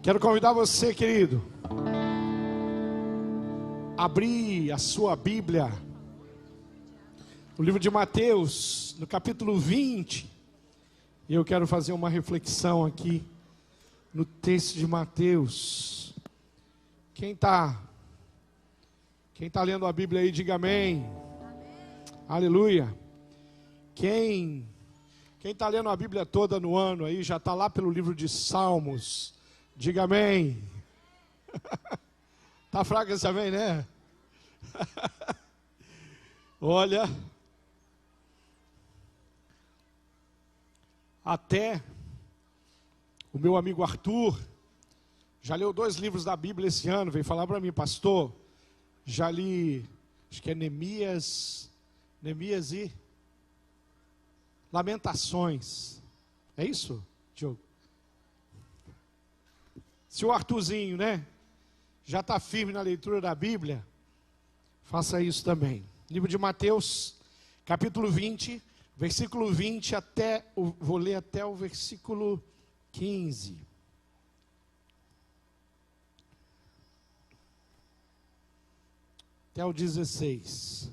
Quero convidar você, querido, a abrir a sua Bíblia, o livro de Mateus, no capítulo 20. E eu quero fazer uma reflexão aqui no texto de Mateus. Quem está lendo a Bíblia aí, diga amém. Aleluia. Quem está lendo a Bíblia toda no ano aí, já está lá pelo livro de Salmos, diga amém. Tá fraco esse amém, né? Olha, até o meu amigo Arthur já leu 2 livros da Bíblia esse ano, veio falar para mim, pastor, já li, acho que é Neemias e Lamentações. É isso, Diogo? Se o Arthurzinho, né, já está firme na leitura da Bíblia, faça isso também. Livro de Mateus, capítulo 20, versículo 20 vou ler até o versículo 15. Até o 16.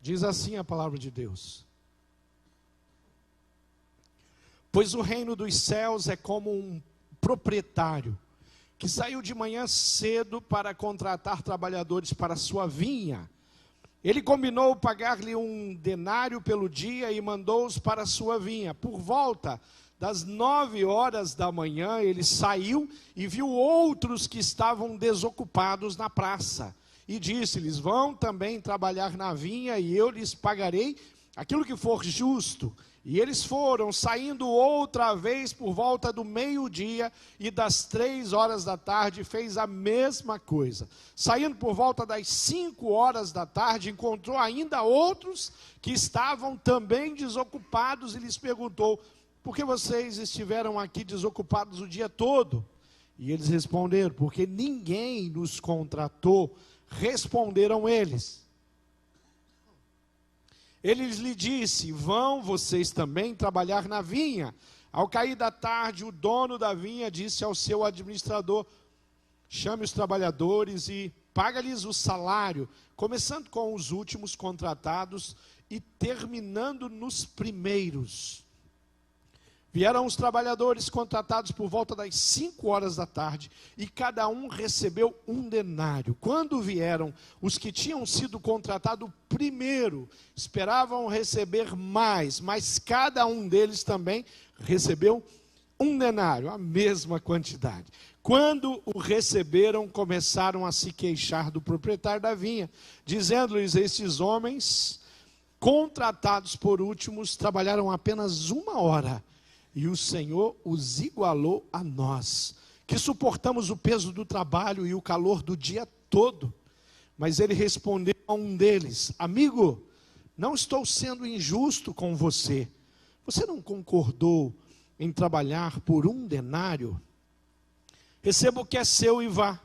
Diz assim a palavra de Deus: pois o reino dos céus é como um proprietário que saiu de manhã cedo para contratar trabalhadores para sua vinha. Ele combinou pagar-lhe 1 denário pelo dia e mandou-os para a sua vinha. Por volta das 9 horas da manhã, ele saiu e viu outros que estavam desocupados na praça. E disse-lhes: vão também trabalhar na vinha e eu lhes pagarei aquilo que for justo. E eles foram, saindo outra vez por volta do meio-dia e das 3 horas da tarde, fez a mesma coisa. Saindo por volta das 5 horas da tarde, encontrou ainda outros que estavam também desocupados e lhes perguntou: por que vocês estiveram aqui desocupados o dia todo? E eles responderam: porque ninguém nos contratou. Responderam eles. Ele lhe disse: vão vocês também trabalhar na vinha. Ao cair da tarde, o dono da vinha disse ao seu administrador: chame os trabalhadores e paga-lhes o salário, começando com os últimos contratados e terminando nos primeiros. Vieram os trabalhadores contratados por volta das 5 horas da tarde, e cada um recebeu 1 denário. Quando vieram os que tinham sido contratados primeiro, esperavam receber mais, mas cada um deles também recebeu 1 denário, a mesma quantidade. Quando o receberam, começaram a se queixar do proprietário da vinha, dizendo-lhes: estes homens, contratados por últimos, trabalharam apenas 1 hora, e o Senhor os igualou a nós, que suportamos o peso do trabalho e o calor do dia todo. Mas ele respondeu a um deles: amigo, não estou sendo injusto com você. Você não concordou em trabalhar por 1 denário? Receba o que é seu e vá.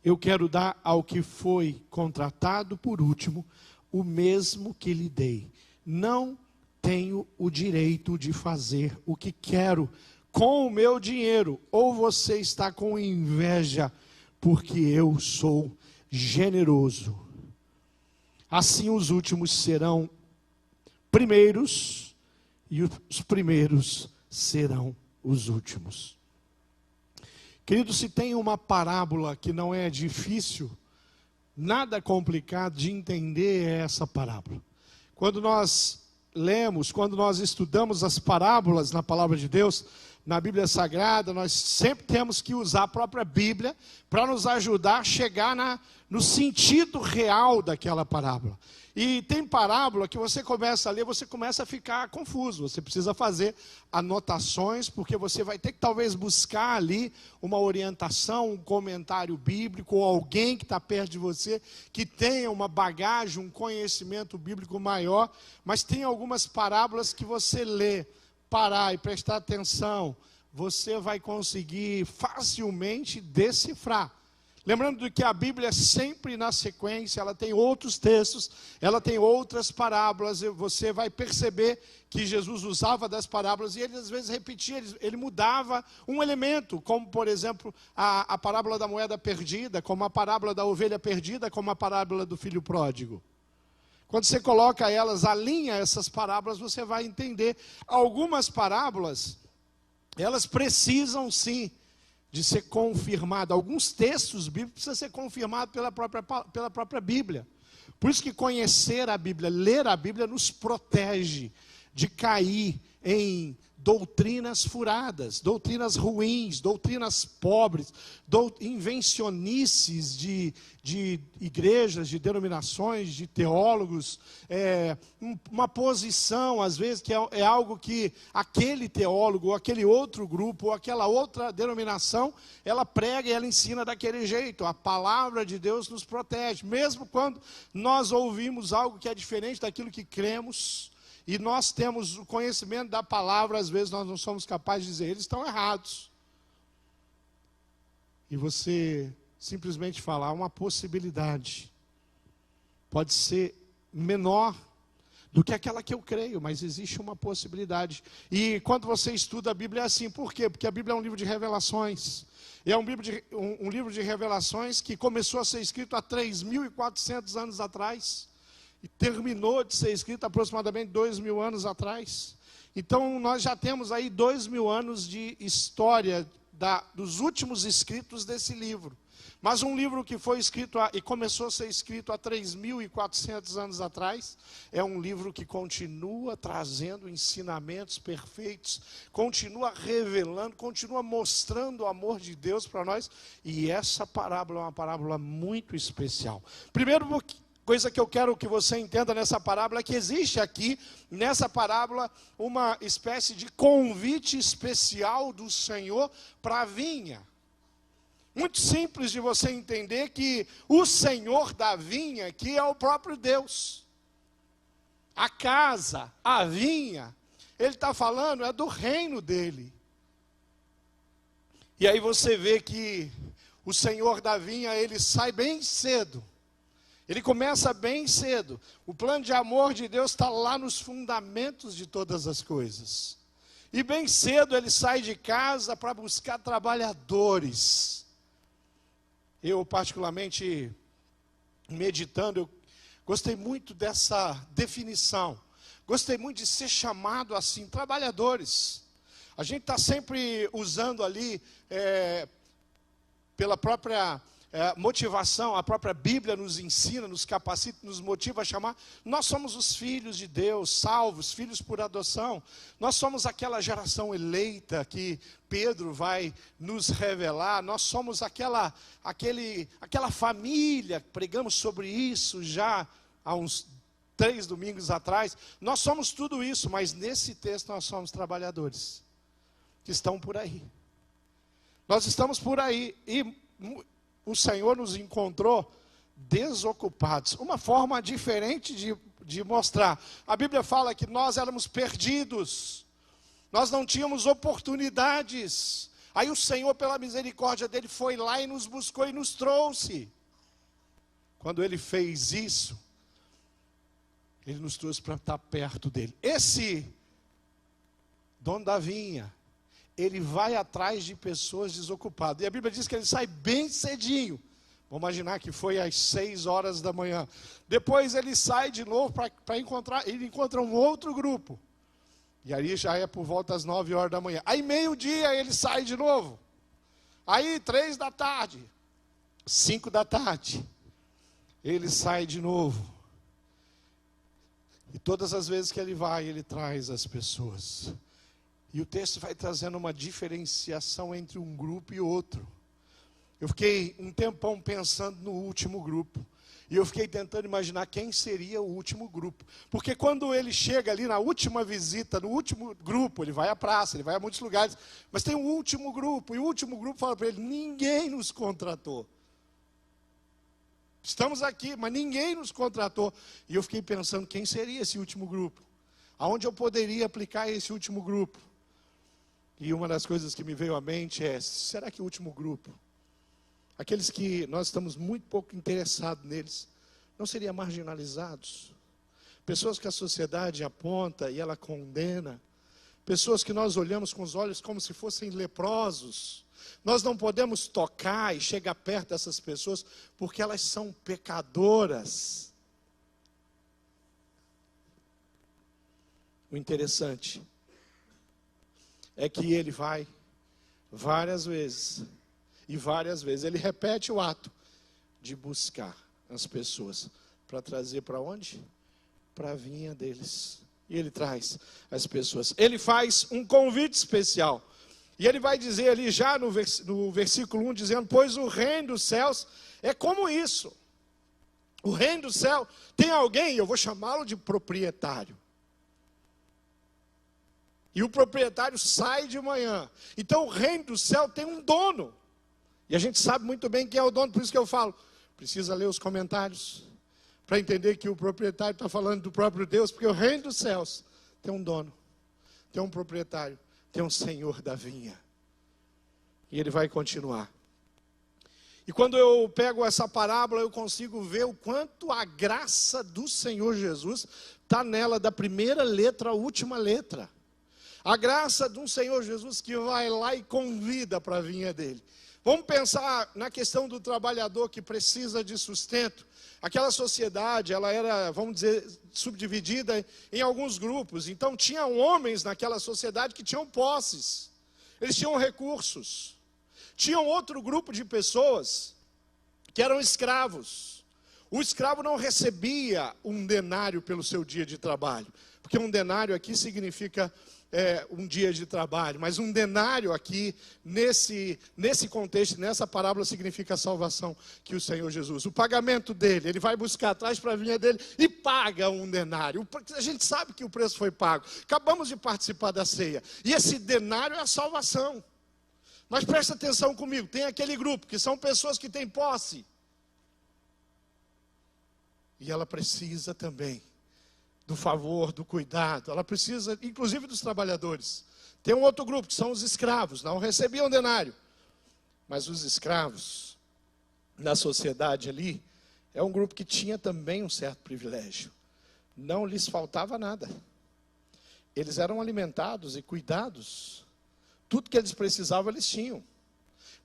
Eu quero dar ao que foi contratado por último o mesmo que lhe dei. Não tenho o direito de fazer o que quero com o meu dinheiro, ou você está com inveja, porque eu sou generoso. Assim os últimos serão primeiros, e os primeiros serão os últimos. Querido, se tem uma parábola que não é difícil, nada complicado de entender, é essa parábola. Quando nós lemos, quando nós estudamos as parábolas na palavra de Deus, na Bíblia Sagrada, nós sempre temos que usar a própria Bíblia para nos ajudar a chegar no sentido real daquela parábola. E tem parábola que você começa a ler, você começa a ficar confuso, você precisa fazer anotações, porque você vai ter que talvez buscar ali uma orientação, um comentário bíblico, ou alguém que está perto de você, que tenha uma bagagem, um conhecimento bíblico maior. Mas tem algumas parábolas que você lê, parar e prestar atenção, você vai conseguir facilmente decifrar. Lembrando que a Bíblia sempre na sequência, ela tem outros textos, ela tem outras parábolas, e você vai perceber que Jesus usava das parábolas, e ele às vezes repetia, ele mudava um elemento, como por exemplo, a parábola da moeda perdida, como a parábola da ovelha perdida, como a parábola do filho pródigo. Quando você coloca elas, alinha essas parábolas, você vai entender. Algumas parábolas, elas precisam sim de ser confirmado. Alguns textos bíblicos precisam ser confirmados pela própria Bíblia. Por isso que conhecer a Bíblia, ler a Bíblia, nos protege de cair em doutrinas furadas, doutrinas ruins, doutrinas pobres, invencionices de igrejas, de denominações, de teólogos, uma posição, às vezes, que é algo que aquele teólogo, ou aquele outro grupo, ou aquela outra denominação, ela prega e ela ensina daquele jeito. A palavra de Deus nos protege, mesmo quando nós ouvimos algo que é diferente daquilo que cremos, e nós temos o conhecimento da palavra, às vezes nós não somos capazes de dizer, eles estão errados. E você simplesmente falar uma possibilidade. Pode ser menor do que aquela que eu creio, mas existe uma possibilidade. E quando você estuda a Bíblia é assim, por quê? Porque a Bíblia é um livro de revelações. É um livro de revelações que começou a ser escrito há 3.400 anos atrás. E terminou de ser escrito aproximadamente 2.000 anos atrás. Então, nós já temos aí 2.000 anos de história dos últimos escritos desse livro. Mas um livro que foi escrito e começou a ser escrito há 3.400 anos atrás, é um livro que continua trazendo ensinamentos perfeitos, continua revelando, continua mostrando o amor de Deus para nós. E essa parábola é uma parábola muito especial. Primeiro, coisa que eu quero que você entenda nessa parábola é que existe aqui, nessa parábola, uma espécie de convite especial do Senhor para a vinha. Muito simples de você entender que o Senhor da vinha aqui é o próprio Deus. A casa, a vinha, ele está falando, é do reino dele. E aí você vê que o Senhor da vinha, ele sai bem cedo. Ele começa bem cedo. O plano de amor de Deus está lá nos fundamentos de todas as coisas. E bem cedo ele sai de casa para buscar trabalhadores. Eu, particularmente, meditando, eu gostei muito dessa definição. Gostei muito de ser chamado assim, trabalhadores. A gente está sempre usando ali, pela própria motivação, a própria Bíblia nos ensina, nos capacita, nos motiva a chamar. Nós somos os filhos de Deus, salvos, filhos por adoção. Nós somos aquela geração eleita que Pedro vai nos revelar. Nós somos aquela família, pregamos sobre isso já há uns 3 domingos atrás. Nós somos tudo isso, mas nesse texto nós somos trabalhadores que estão por aí. Nós estamos por aí e o Senhor nos encontrou desocupados. Uma forma diferente de mostrar. A Bíblia fala que nós éramos perdidos. Nós não tínhamos oportunidades. Aí o Senhor, pela misericórdia dele, foi lá e nos buscou e nos trouxe. Quando ele fez isso, ele nos trouxe para estar perto dele. Esse dono da vinha, ele vai atrás de pessoas desocupadas. E a Bíblia diz que ele sai bem cedinho. Vamos imaginar que foi às 6 horas da manhã. Depois ele sai de novo para encontrar, ele encontra um outro grupo. E aí já é por volta das 9 horas da manhã. Aí meio-dia ele sai de novo. Aí 3 da tarde, 5 da tarde, ele sai de novo. E todas as vezes que ele vai, ele traz as pessoas. E o texto vai trazendo uma diferenciação entre um grupo e outro. Eu fiquei um tempão pensando no último grupo. E eu fiquei tentando imaginar quem seria o último grupo. Porque quando ele chega ali na última visita, no último grupo, ele vai à praça, ele vai a muitos lugares. Mas tem um último grupo, e o último grupo fala para ele, ninguém nos contratou. Estamos aqui, mas ninguém nos contratou. E eu fiquei pensando, quem seria esse último grupo? Aonde eu poderia aplicar esse último grupo? E uma das coisas que me veio à mente é, será que o último grupo aqueles que nós estamos muito pouco interessados neles, não seriam marginalizados? Pessoas que a sociedade aponta e ela condena, pessoas que nós olhamos com os olhos como se fossem leprosos. Nós não podemos tocar e chegar perto dessas pessoas porque elas são pecadoras. O interessante é que ele vai várias vezes, e várias vezes, ele repete o ato de buscar as pessoas para trazer para onde? Para a vinha deles. E ele traz as pessoas. Ele faz um convite especial. E ele vai dizer ali já no versículo 1, dizendo: pois o reino dos céus é como isso. O reino do céu tem alguém, eu vou chamá-lo de proprietário. E o proprietário sai de manhã. Então o reino do céu tem um dono. E a gente sabe muito bem quem é o dono, por isso que eu falo, precisa ler os comentários, para entender que o proprietário está falando do próprio Deus, porque o reino dos céus tem um dono, tem um proprietário, tem um senhor da vinha. E ele vai continuar. E quando eu pego essa parábola, eu consigo ver o quanto a graça do Senhor Jesus está nela, da primeira letra à última letra. A graça de um Senhor Jesus que vai lá e convida para a vinha dele. Vamos pensar na questão do trabalhador que precisa de sustento. Aquela sociedade, ela era, vamos dizer, subdividida em alguns grupos. Então, tinham homens naquela sociedade que tinham posses. Eles tinham recursos. Tinham outro grupo de pessoas que eram escravos. O escravo não recebia um denário pelo seu dia de trabalho. Porque um denário aqui significa um dia de trabalho, mas um denário aqui, nesse contexto, nessa parábola, significa a salvação que o Senhor Jesus, o pagamento dele, ele vai buscar, traz para a vinha dele e paga um denário. A gente sabe que o preço foi pago, acabamos de participar da ceia, e esse denário é a salvação. Mas presta atenção comigo, tem aquele grupo, que são pessoas que têm posse, e ela precisa também do favor, do cuidado, ela precisa, inclusive dos trabalhadores. Tem um outro grupo, que são os escravos, não recebiam denário. Mas os escravos, na sociedade ali, é um grupo que tinha também um certo privilégio. Não lhes faltava nada. Eles eram alimentados e cuidados. Tudo que eles precisavam, eles tinham.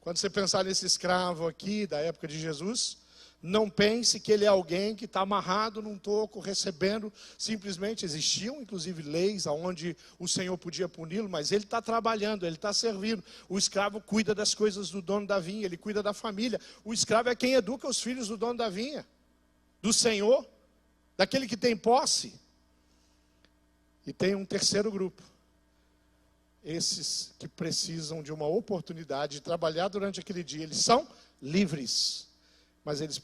Quando você pensar nesse escravo aqui, da época de Jesus, não pense que ele é alguém que está amarrado num toco, recebendo, simplesmente existiam, inclusive, leis onde o Senhor podia puni-lo, mas ele está trabalhando, ele está servindo. O escravo cuida das coisas do dono da vinha, ele cuida da família. O escravo é quem educa os filhos do dono da vinha, do Senhor, daquele que tem posse. E tem um terceiro grupo, esses que precisam de uma oportunidade de trabalhar durante aquele dia. Eles são livres, mas eles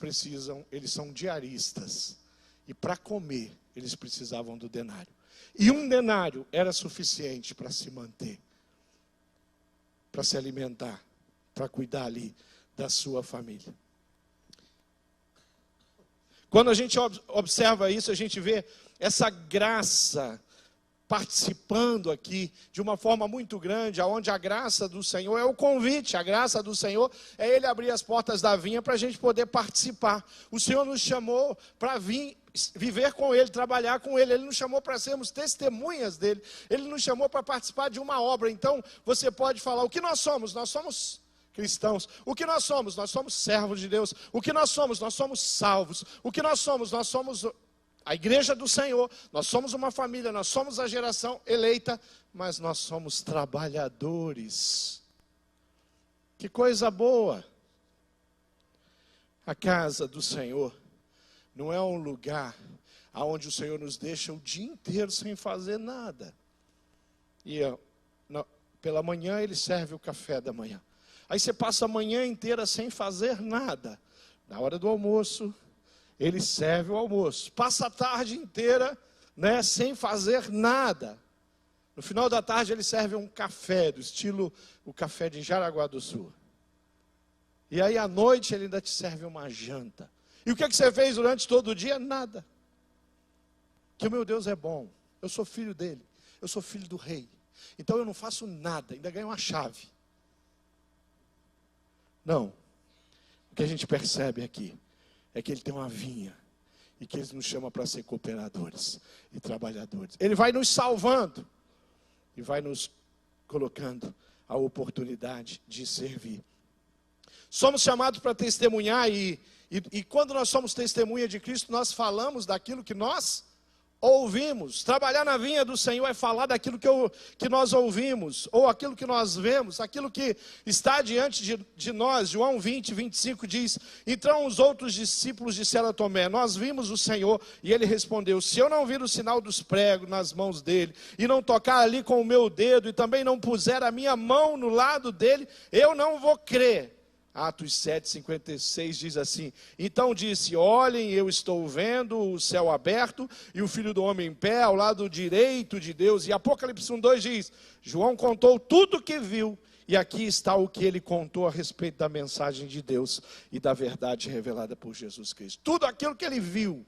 são diaristas. E para comer, eles precisavam do denário. E um denário era suficiente para se manter, para se alimentar, para cuidar ali da sua família. Quando a gente observa isso, a gente vê essa graça participando aqui de uma forma muito grande, onde a graça do Senhor é o convite, a graça do Senhor é Ele abrir as portas da vinha para a gente poder participar. O Senhor nos chamou para vir viver com Ele, trabalhar com Ele. Ele nos chamou para sermos testemunhas dEle. Ele nos chamou para participar de uma obra. Então, você pode falar, o que nós somos? Nós somos cristãos. O que nós somos? Nós somos servos de Deus. O que nós somos? Nós somos salvos. O que nós somos? Nós somos a igreja do Senhor. Nós somos uma família, nós somos a geração eleita, mas nós somos trabalhadores. Que coisa boa! A casa do Senhor não é um lugar onde o Senhor nos deixa o dia inteiro sem fazer nada. E pela manhã Ele serve o café da manhã. Aí você passa a manhã inteira sem fazer nada. Na hora do almoço, Ele serve o almoço. Passa a tarde inteira, sem fazer nada. No final da tarde Ele serve um café, do estilo o café de Jaraguá do Sul. E aí à noite Ele ainda te serve uma janta. E o que você fez durante todo o dia? Nada. Que o meu Deus é bom. Eu sou filho dele. Eu sou filho do rei. Então eu não faço nada, ainda ganho uma chave. Não. O que a gente percebe aqui é que Ele tem uma vinha e que Ele nos chama para ser cooperadores e trabalhadores. Ele vai nos salvando e vai nos colocando a oportunidade de servir. Somos chamados para testemunhar e quando nós somos testemunha de Cristo, nós falamos daquilo que nós ouvimos. Trabalhar na vinha do Senhor é falar daquilo que nós ouvimos, ou aquilo que nós vemos, aquilo que está diante de nós. João 20, 25 diz: então os outros discípulos disseram a Tomé: nós vimos o Senhor. E ele respondeu: se eu não vir o sinal dos pregos nas mãos dele, e não tocar ali com o meu dedo, e também não puser a minha mão no lado dele, eu não vou crer. Atos 7, 56 diz assim: então disse: olhem, eu estou vendo o céu aberto e o Filho do Homem em pé ao lado direito de Deus. E Apocalipse 1:2 diz: João contou tudo o que viu, e aqui está o que ele contou a respeito da mensagem de Deus e da verdade revelada por Jesus Cristo. Tudo aquilo que ele viu,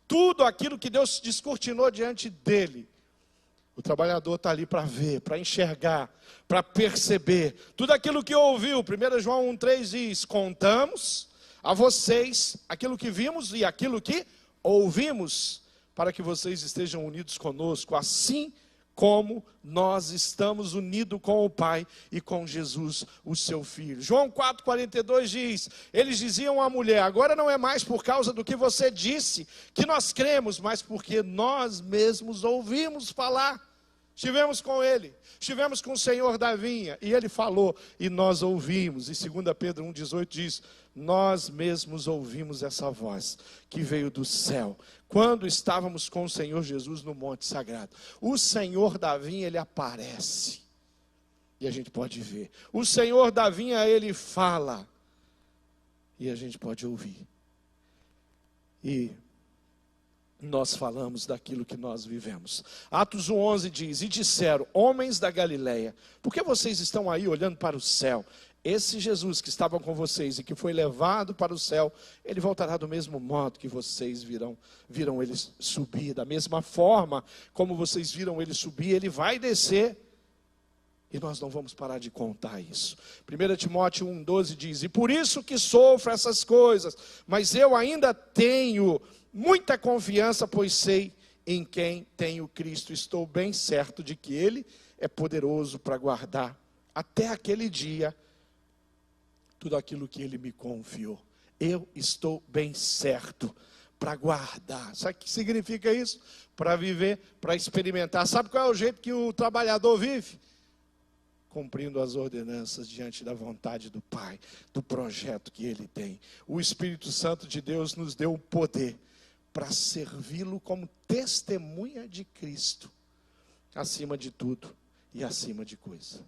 tudo aquilo que Deus descortinou diante dele, o trabalhador está ali para ver, para enxergar, para perceber. Tudo aquilo que ouviu, 1 João 1,3 diz: contamos a vocês aquilo que vimos e aquilo que ouvimos, para que vocês estejam unidos conosco, assim como nós estamos unidos com o Pai e com Jesus, o seu Filho. João 4,42 diz: eles diziam à mulher: agora não é mais por causa do que você disse que nós cremos, mas porque nós mesmos ouvimos falar. Estivemos com ele, estivemos com o Senhor da vinha, e ele falou, e nós ouvimos. E 2 Pedro 1,18 diz: nós mesmos ouvimos essa voz que veio do céu, quando estávamos com o Senhor Jesus no monte sagrado. O Senhor da vinha, ele aparece, e a gente pode ver. O Senhor da vinha, ele fala, e a gente pode ouvir. E nós falamos daquilo que nós vivemos. Atos 1,11 diz: e disseram: homens da Galileia, por que vocês estão aí olhando para o céu? Esse Jesus que estava com vocês e que foi levado para o céu, ele voltará do mesmo modo que vocês viram ele subir. Da mesma forma como vocês viram ele subir, ele vai descer. E nós não vamos parar de contar isso. 1 Timóteo 1,12 diz: e por isso que sofro essas coisas, mas eu ainda tenho muita confiança, pois sei em quem tenho Cristo. Estou bem certo de que Ele é poderoso para guardar até aquele dia tudo aquilo que Ele me confiou. Eu estou bem certo para guardar. Sabe o que significa isso? Para viver, para experimentar. Sabe qual é o jeito que o trabalhador vive? Cumprindo as ordenanças diante da vontade do Pai, do projeto que Ele tem. O Espírito Santo de Deus nos deu o poder para servi-lo como testemunha de Cristo, acima de tudo e acima de coisa.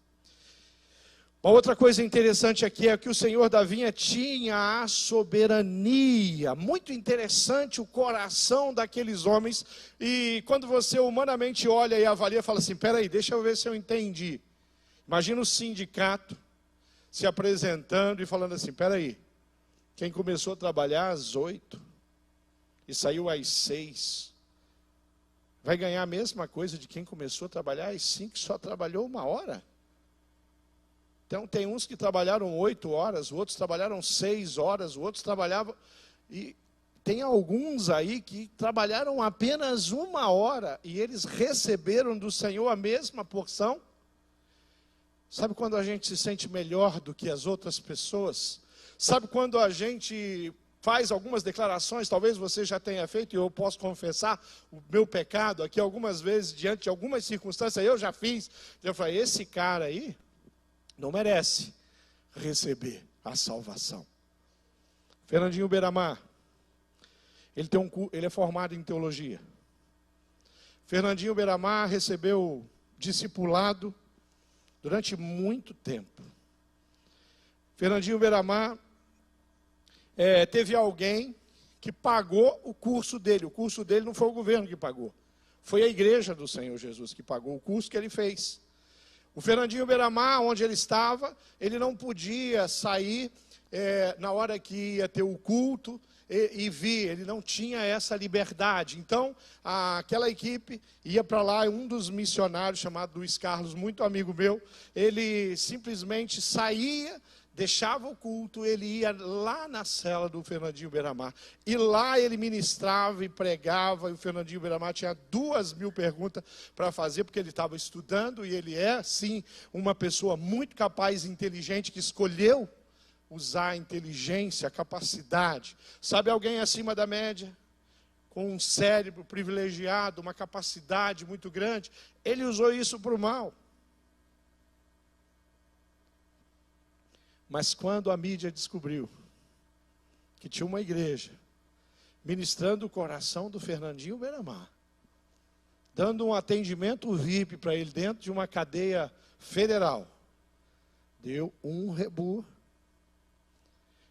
Uma outra coisa interessante aqui é que o Senhor da vinha tinha a soberania. Muito interessante o coração daqueles homens. E quando você humanamente olha e avalia, fala assim: espera aí, deixa eu ver se eu entendi. Imagina o sindicato se apresentando e falando assim: espera aí, quem começou a trabalhar às 8 e saiu às 6, vai ganhar a mesma coisa de quem começou a trabalhar às 5 e só trabalhou 1 hora? Então tem uns que trabalharam 8 horas, outros trabalharam 6 horas, outros trabalhavam... E tem alguns aí que trabalharam apenas 1 hora e eles receberam do Senhor a mesma porção. Sabe quando a gente se sente melhor do que as outras pessoas? Sabe quando a gente faz algumas declarações, talvez você já tenha feito, e eu posso confessar o meu pecado aqui algumas vezes, diante de algumas circunstâncias, eu já fiz. Eu falei: esse cara aí não merece receber a salvação. Fernandinho Beiramar, ele é formado em teologia. Fernandinho Beiramar recebeu discipulado durante muito tempo. Fernandinho Beiramar teve alguém que pagou o curso dele. O curso dele não foi o governo que pagou. Foi a igreja do Senhor Jesus que pagou o curso que ele fez. O Fernandinho Beiramar, onde ele estava, ele não podia sair na hora que ia ter o culto e vir, ele não tinha essa liberdade. Então, aquela equipe ia para lá, um dos missionários, chamado Luiz Carlos, muito amigo meu, ele simplesmente saía deixava o culto, ele ia lá na cela do Fernandinho Beiramar. E lá ele ministrava e pregava, e o Fernandinho Beiramar tinha 2.000 perguntas para fazer, porque ele estava estudando, e ele é, sim, uma pessoa muito capaz e inteligente, que escolheu usar a inteligência, a capacidade. Sabe alguém acima da média? Com um cérebro privilegiado, uma capacidade muito grande, ele usou isso para o mal. Mas quando a mídia descobriu que tinha uma igreja ministrando o coração do Fernandinho Beiramar, dando um atendimento VIP para ele dentro de uma cadeia federal, deu um rebu.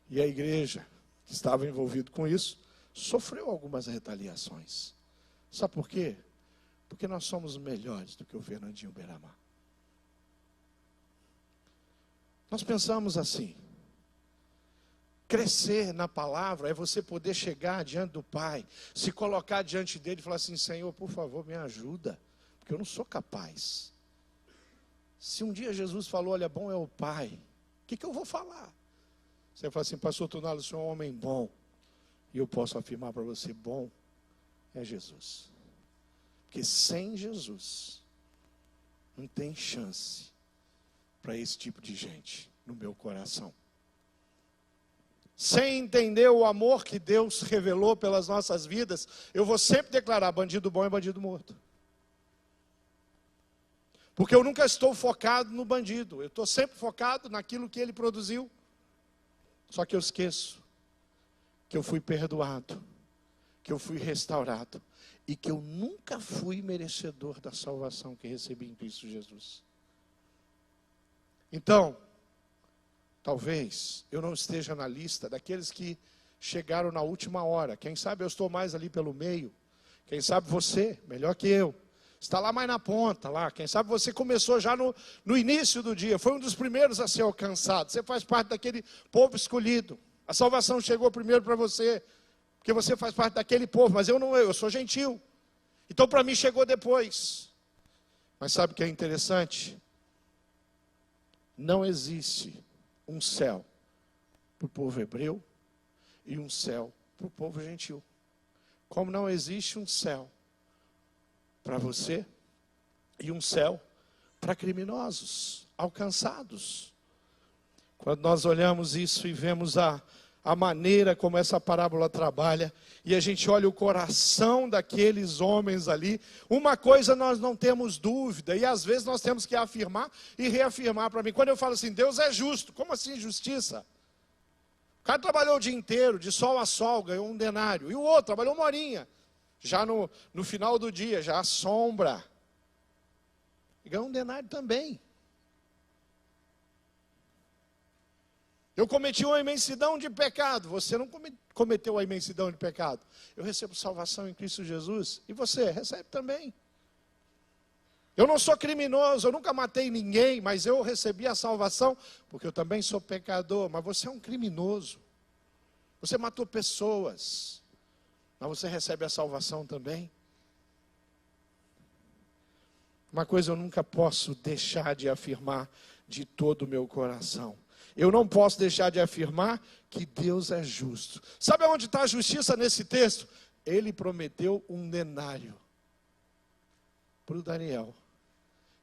E a igreja que estava envolvida com isso sofreu algumas retaliações. Sabe por quê? Porque nós somos melhores do que o Fernandinho Beiramar. Nós pensamos assim: crescer na palavra é você poder chegar diante do Pai, se colocar diante dele e falar assim: Senhor, por favor, me ajuda, porque eu não sou capaz. Se um dia Jesus falou, olha, bom é o Pai, o que eu vou falar? Você fala assim: pastor Tunalo, o senhor é um homem bom. E eu posso afirmar para você, bom é Jesus. Porque sem Jesus, não tem chance para esse tipo de gente no meu coração. Sem entender o amor que Deus revelou pelas nossas vidas, eu vou sempre declarar: bandido bom é bandido morto. Porque eu nunca estou focado no bandido, eu estou sempre focado naquilo que ele produziu. Só que eu esqueço que eu fui perdoado, que eu fui restaurado, e que eu nunca fui merecedor da salvação que recebi em Cristo Jesus. Então, talvez eu não esteja na lista daqueles que chegaram na última hora. Quem sabe eu estou mais ali pelo meio. Quem sabe você, melhor que eu, está lá mais na ponta, lá. Quem sabe você começou já no início do dia, foi um dos primeiros a ser alcançado. Você faz parte daquele povo escolhido. A salvação chegou primeiro para você, porque você faz parte daquele povo, mas eu sou gentil. Então para mim chegou depois. Mas sabe o que é interessante? Não existe um céu para o povo hebreu e um céu para o povo gentil. Como não existe um céu para você e um céu para criminosos, alcançados. Quando nós olhamos isso e vemos a maneira como essa parábola trabalha, e a gente olha o coração daqueles homens ali, uma coisa nós não temos dúvida, e às vezes nós temos que afirmar e reafirmar para mim. Quando eu falo assim, Deus é justo, como assim justiça? O cara trabalhou o dia inteiro, de sol a sol, ganhou um denário, e o outro trabalhou 1 horinha, já no final do dia, já a sombra, e ganhou um denário também. Eu cometi uma imensidão de pecado, você não cometeu a imensidão de pecado. Eu recebo salvação em Cristo Jesus, e você recebe também. Eu não sou criminoso, eu nunca matei ninguém, mas eu recebi a salvação, porque eu também sou pecador. Mas você é um criminoso, você matou pessoas, mas você recebe a salvação também. Uma coisa eu nunca posso deixar de afirmar de todo o meu coração: eu não posso deixar de afirmar que Deus é justo. Sabe onde está a justiça nesse texto? Ele prometeu um denário para o Daniel.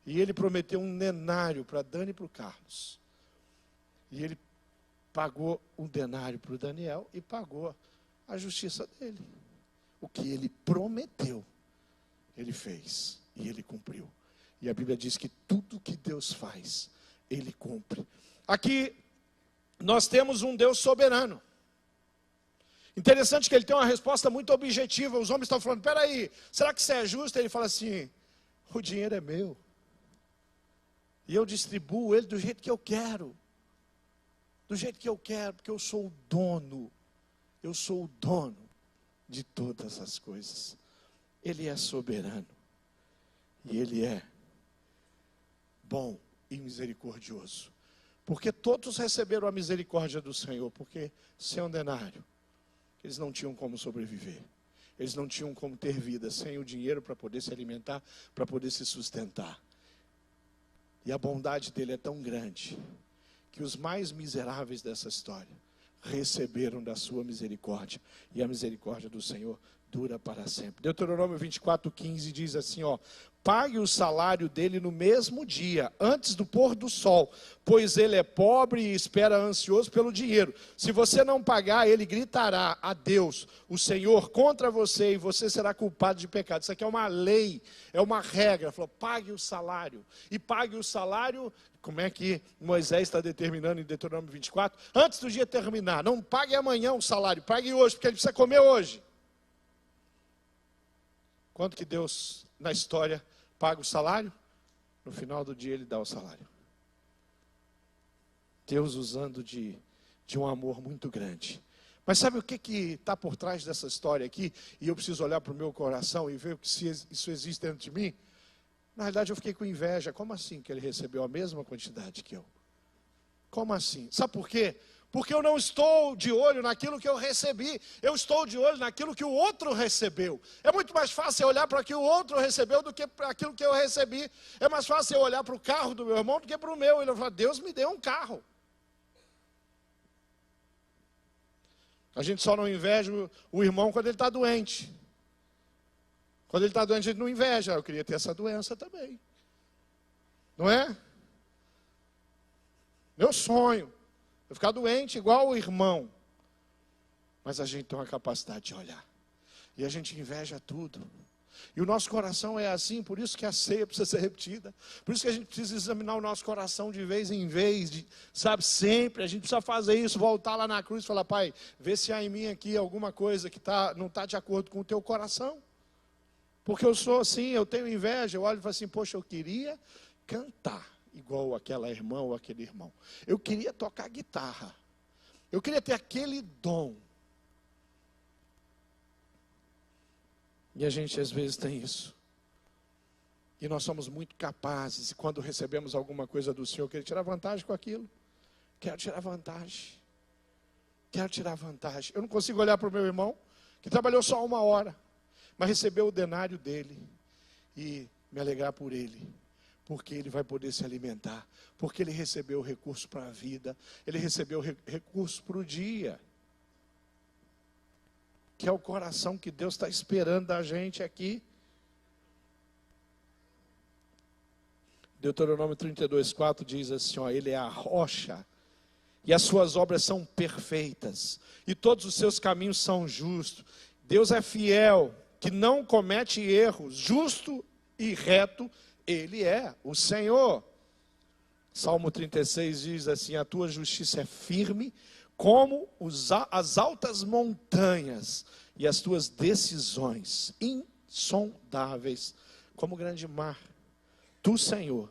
E ele prometeu um denário para a Dani e para o Carlos. E ele pagou um denário para o Daniel e pagou a justiça dele. O que ele prometeu, ele fez e ele cumpriu. E a Bíblia diz que tudo que Deus faz, ele cumpre. Aqui nós temos um Deus soberano. Interessante que ele tem uma resposta muito objetiva. Os homens estão falando: peraí, será que isso é justo? Ele fala assim: o dinheiro é meu, e eu distribuo ele do jeito que eu quero. Do jeito que eu quero, porque eu sou o dono. Eu sou o dono de todas as coisas. Ele é soberano. E ele é bom e misericordioso. Porque todos receberam a misericórdia do Senhor, porque sem um denário, eles não tinham como sobreviver. Eles não tinham como ter vida sem o dinheiro para poder se alimentar, para poder se sustentar. E a bondade dele é tão grande, que os mais miseráveis dessa história receberam da sua misericórdia, e a misericórdia do Senhor dura para sempre. Deuteronômio 24:15 diz assim, pague o salário dele no mesmo dia, antes do pôr do sol, pois ele é pobre e espera ansioso pelo dinheiro. Se você não pagar, ele gritará a Deus, o Senhor, contra você, e você será culpado de pecado. Isso aqui é uma lei, é uma regra. Falou, pague o salário, e pague o salário. Como é que Moisés está determinando em Deuteronômio 24? Antes do dia terminar, não pague amanhã o salário, pague hoje, porque ele precisa comer hoje. Quanto que Deus, na história, paga o salário? No final do dia ele dá o salário. Deus usando de um amor muito grande. Mas sabe o que está por trás dessa história aqui? E eu preciso olhar para o meu coração e ver se isso existe dentro de mim. Na realidade eu fiquei com inveja. Como assim que ele recebeu a mesma quantidade que eu? Como assim? Sabe por quê? Porque eu não estou de olho naquilo que eu recebi, eu estou de olho naquilo que o outro recebeu. É muito mais fácil eu olhar para o que o outro recebeu do que para aquilo que eu recebi. É mais fácil eu olhar para o carro do meu irmão do que para o meu. Ele vai falar, Deus me deu um carro. A gente só não inveja o irmão quando ele está doente. Quando ele está doente, a gente não inveja. Eu queria ter essa doença também. Não é? Meu sonho. Eu ficar doente igual o irmão. Mas a gente tem uma capacidade de olhar. E a gente inveja tudo. E o nosso coração é assim, por isso que a ceia precisa ser repetida. Por isso que a gente precisa examinar o nosso coração de vez em vez, sabe, sempre. A gente precisa fazer isso, voltar lá na cruz e falar, Pai, vê se há em mim aqui alguma coisa que não está de acordo com o teu coração. Porque eu sou assim, eu tenho inveja, eu olho e falo assim, poxa, eu queria cantar igual aquela irmã ou aquele irmão. Eu queria tocar guitarra. Eu queria ter aquele dom. E a gente às vezes tem isso. E nós somos muito capazes, e quando recebemos alguma coisa do Senhor, quero tirar vantagem com aquilo. Quero tirar vantagem. Quero tirar vantagem. Eu não consigo olhar para o meu irmão, que trabalhou só 1 hora, mas recebeu o denário dele, e me alegrar por ele. Porque ele vai poder se alimentar, porque ele recebeu recurso para a vida, ele recebeu recurso para o dia, que é o coração que Deus está esperando da gente aqui. Deuteronômio 32:4 diz assim, ele é a rocha, e as suas obras são perfeitas, e todos os seus caminhos são justos. Deus é fiel, que não comete erros, justo e reto, Ele é o Senhor. Salmo 36 diz assim, a tua justiça é firme como as altas montanhas, e as tuas decisões insondáveis como o grande mar. Tu, Senhor,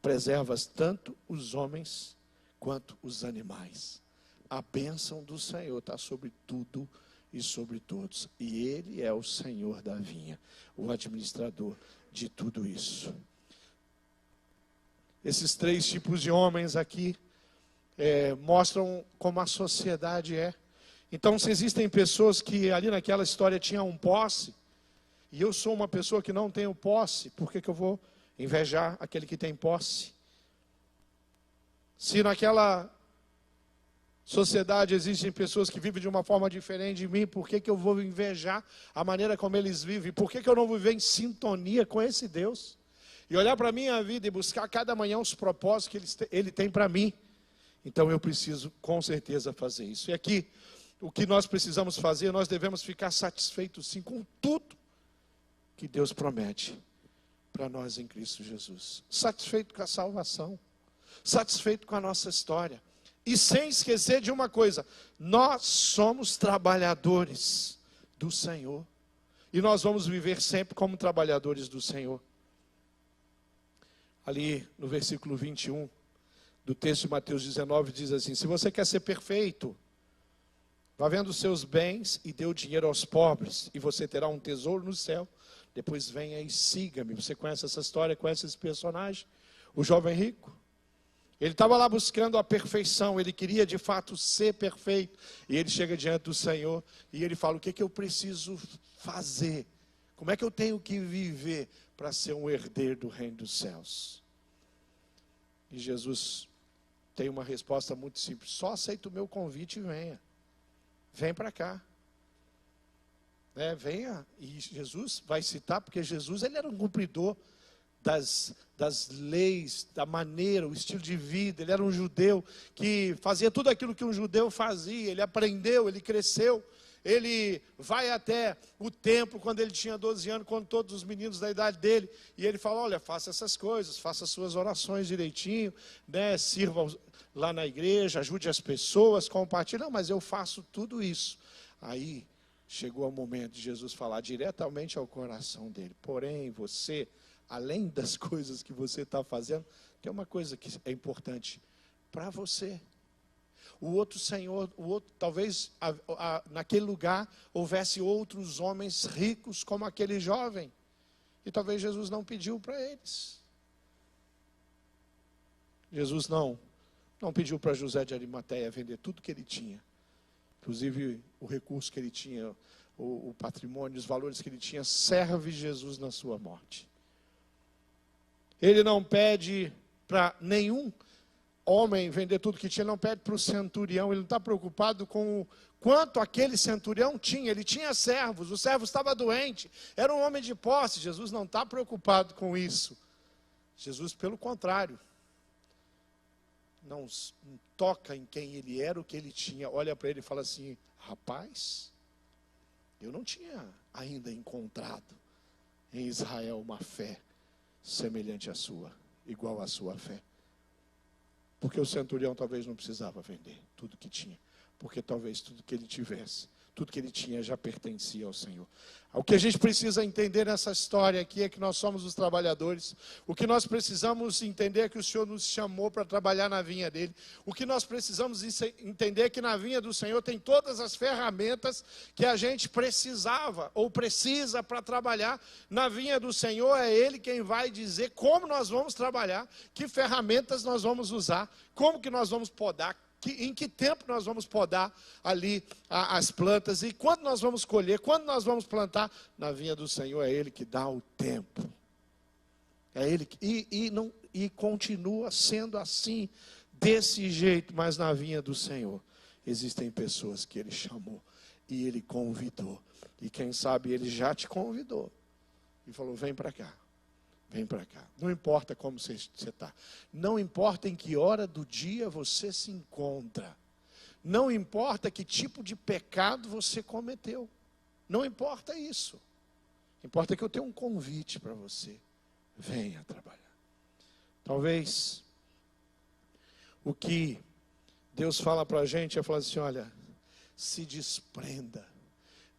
preservas tanto os homens quanto os animais. A bênção do Senhor está sobre tudo e sobre todos. E Ele é o Senhor da vinha, o administrador de tudo isso. Esses 3 tipos de homens aqui mostram como a sociedade é. Então, se existem pessoas que ali naquela história tinham posse, e eu sou uma pessoa que não tenho posse, por que eu vou invejar aquele que tem posse? Se naquela sociedade existem pessoas que vivem de uma forma diferente de mim, por que eu vou invejar a maneira como eles vivem? Por que eu não vou viver em sintonia com esse Deus? E olhar para a minha vida e buscar cada manhã os propósitos que Ele tem para mim. Então eu preciso com certeza fazer isso. E aqui, o que nós precisamos fazer, nós devemos ficar satisfeitos sim com tudo que Deus promete para nós em Cristo Jesus. Satisfeito com a salvação, satisfeito com a nossa história. E sem esquecer de uma coisa, nós somos trabalhadores do Senhor. E nós vamos viver sempre como trabalhadores do Senhor. Ali no versículo 21 do texto de Mateus 19 diz assim, se você quer ser perfeito, vá vendo os seus bens e dê o dinheiro aos pobres, e você terá um tesouro no céu. Depois venha e siga-me. Você conhece essa história, conhece esse personagem? O jovem rico. Ele estava lá buscando a perfeição, ele queria de fato ser perfeito. E ele chega diante do Senhor e ele fala, o que eu preciso fazer? Como é que eu tenho que viver para ser um herdeiro do reino dos céus? E Jesus tem uma resposta muito simples: só aceita o meu convite e venha. Vem para cá. Venha. E Jesus vai citar, porque Jesus ele era um cumpridor das leis, da maneira, o estilo de vida. Ele era um judeu que fazia tudo aquilo que um judeu fazia. Ele aprendeu, ele cresceu. Ele vai até o templo quando ele tinha 12 anos, com todos os meninos da idade dele, e ele fala: olha, faça essas coisas, faça as suas orações direitinho, sirva lá na igreja, ajude as pessoas, compartilhe. Não, mas eu faço tudo isso. Aí chegou o momento de Jesus falar diretamente ao coração dele: porém, você, além das coisas que você está fazendo, tem uma coisa que é importante para você. O outro senhor, talvez naquele lugar houvesse outros homens ricos como aquele jovem, e talvez Jesus não pediu para eles. Jesus não pediu para José de Arimateia vender tudo que ele tinha, inclusive o recurso que ele tinha, o patrimônio, os valores que ele tinha, serve Jesus na sua morte. Ele não pede para nenhum homem vender tudo que tinha, não pede para o centurião. Ele não está preocupado com o quanto aquele centurião tinha. Ele tinha servos, o servo estava doente, era um homem de posse. Jesus não está preocupado com isso. Jesus, pelo contrário, não toca em quem ele era, o que ele tinha. Olha para ele e fala assim: rapaz, eu não tinha ainda encontrado em Israel uma fé semelhante à sua, igual à sua fé. Porque o centurião talvez não precisava vender tudo que tinha, porque talvez tudo que ele tivesse, tudo que ele tinha já pertencia ao Senhor. O que a gente precisa entender nessa história aqui é que nós somos os trabalhadores. O que nós precisamos entender é que o Senhor nos chamou para trabalhar na vinha dele. O que nós precisamos entender é que na vinha do Senhor tem todas as ferramentas que a gente precisava ou precisa para trabalhar. Na vinha do Senhor é Ele quem vai dizer como nós vamos trabalhar, que ferramentas nós vamos usar, como que nós vamos podar, em que tempo nós vamos podar ali as plantas, e quando nós vamos colher, quando nós vamos plantar. Na vinha do Senhor é Ele que dá o tempo. É Ele que, e continua sendo assim, desse jeito. Mas na vinha do Senhor existem pessoas que Ele chamou e Ele convidou. E quem sabe Ele já te convidou e falou: vem para cá. Vem para cá. Não importa como você está. Não importa em que hora do dia você se encontra. Não importa que tipo de pecado você cometeu. Não importa isso. Importa que eu tenho um convite para você. Venha trabalhar. Talvez o que Deus fala para a gente é falar assim: olha, se desprenda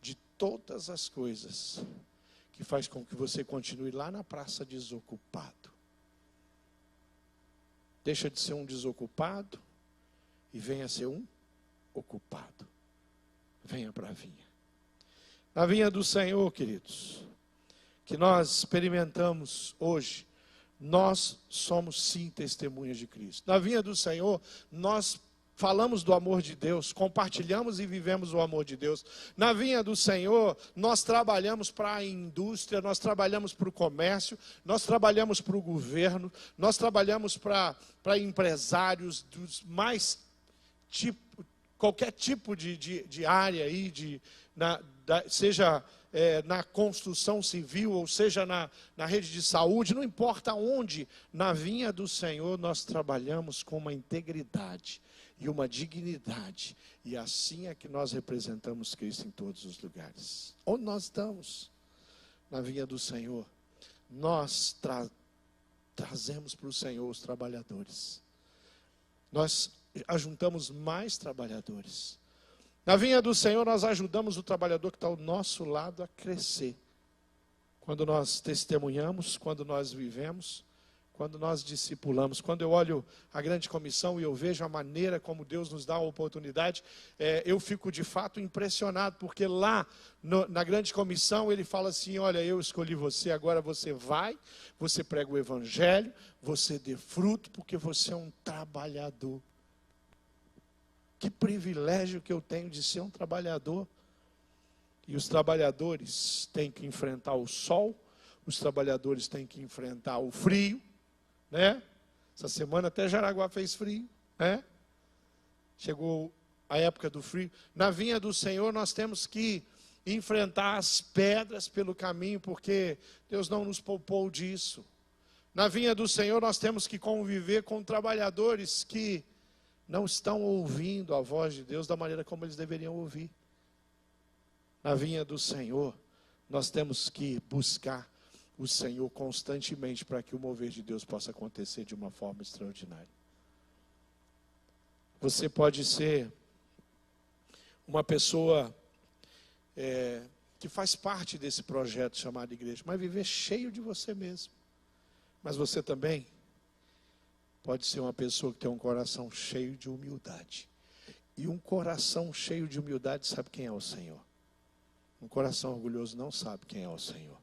de todas as coisas que faz com que você continue lá na praça desocupado. Deixa de ser um desocupado e venha ser um ocupado. Venha para a vinha. Na vinha do Senhor, queridos, que nós experimentamos hoje, nós somos sim testemunhas de Cristo. Na vinha do Senhor, nós falamos do amor de Deus, compartilhamos e vivemos o amor de Deus. Na vinha do Senhor, nós trabalhamos para a indústria, nós trabalhamos para o comércio, nós trabalhamos para o governo, nós trabalhamos para empresários dos mais qualquer tipo de área aí, seja na construção civil, ou seja na rede de saúde, não importa onde. Na vinha do Senhor nós trabalhamos com uma integridade e uma dignidade, e assim é que nós representamos Cristo em todos os lugares. Onde nós estamos? Na vinha do Senhor, nós trazemos para o Senhor os trabalhadores. Nós ajuntamos mais trabalhadores. Na vinha do Senhor nós ajudamos o trabalhador que está ao nosso lado a crescer. Quando nós testemunhamos, quando nós vivemos, quando nós discipulamos. Quando eu olho a grande comissão e eu vejo a maneira como Deus nos dá a oportunidade, eu fico de fato impressionado, porque lá na grande comissão ele fala assim: olha, eu escolhi você, agora você vai, você prega o evangelho, você dê fruto, porque você é um trabalhador. Que privilégio que eu tenho de ser um trabalhador. E os trabalhadores têm que enfrentar o sol, os trabalhadores têm que enfrentar o frio, né? Essa semana até Jaraguá fez frio. né? Chegou a época do frio. Na vinha do Senhor nós temos que enfrentar as pedras pelo caminho, porque Deus não nos poupou disso. Na vinha do Senhor nós temos que conviver com trabalhadores que não estão ouvindo a voz de Deus da maneira como eles deveriam ouvir. Na vinha do Senhor nós temos que buscar o Senhor constantemente para que o mover de Deus possa acontecer de uma forma extraordinária. Você pode ser uma pessoa que faz parte desse projeto chamado igreja, mas viver cheio de você mesmo. Mas você também pode ser uma pessoa que tem um coração cheio de humildade. E um coração cheio de humildade sabe quem é o Senhor. Um coração orgulhoso não sabe quem é o Senhor.